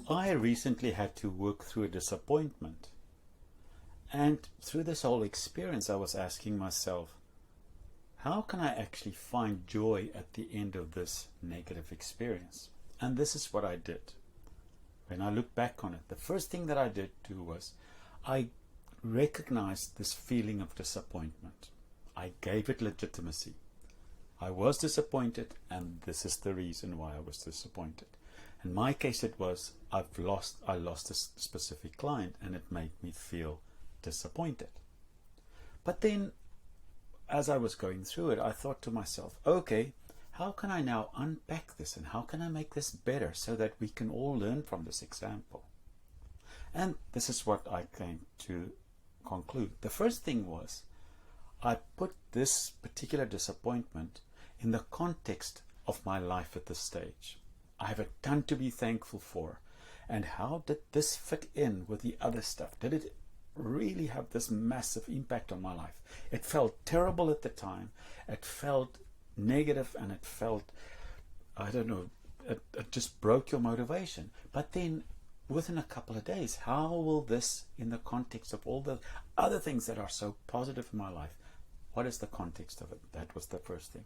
I recently had to work through a disappointment. And through this whole experience, I was asking myself, how can I actually find joy at the end of this negative experience? And this is what I did. When I look back on it, the first thing that I did do was I recognized this feeling of disappointment. I gave it legitimacy. I was disappointed, and this is the reason why I was disappointed. In my case, it was I lost a specific client, and it made me feel disappointed. But then, as I was going through it, I thought to myself, okay, how can I now unpack this, and how can I make this better so that we can all learn from this example? And this is what I came to conclude. The first thing was I put this particular disappointment in the context of my life at this stage. I have a ton to be thankful for. And how did this fit in with the other stuff? Did it really have this massive impact on my life? It felt terrible at the time. It felt negative, and it felt, I don't know, it just broke your motivation. But then within a couple of days, how will this, in the context of all the other things that are so positive in my life, what is the context of it? That was the first thing.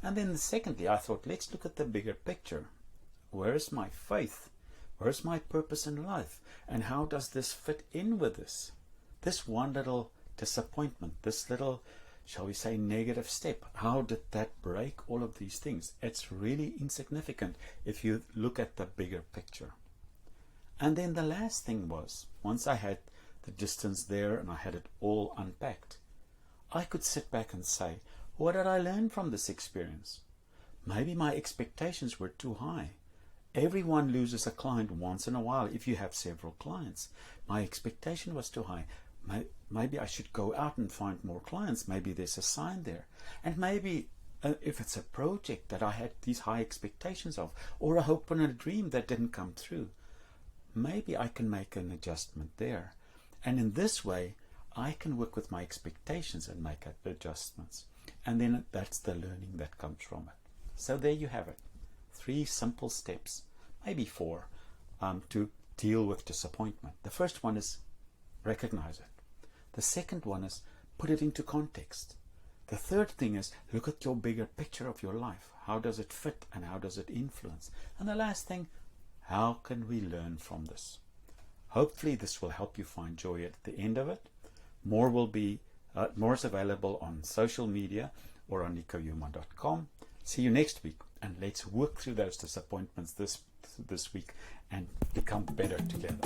And then secondly, I thought, let's look at the bigger picture. Where is my faith? Where is my purpose in life? And how does this fit in with this? This one little disappointment, this little, shall we say, negative step, how did that break all of these things? It's really insignificant if you look at the bigger picture. And then the last thing was, once I had the distance there and I had it all unpacked, I could sit back and say, what did I learn from this experience? Maybe my expectations were too high. Everyone loses a client once in a while if you have several clients. My expectation was too high. Maybe I should go out and find more clients. Maybe there's a sign there. And maybe if it's a project that I had these high expectations of, or a hope and a dream that didn't come through, maybe I can make an adjustment there. And in this way, I can work with my expectations and make adjustments. And then that's the learning that comes from it. So there you have it. 3 simple steps, maybe 4, to deal with disappointment. The first one is recognize it. The second one is put it into context. The third thing is look at your bigger picture of your life. How does it fit and how does it influence? And the last thing, how can we learn from this? Hopefully this will help you find joy at the end of it. More is available on social media or on nicohuman.com. See you next week, and let's work through those disappointments this week and become better together.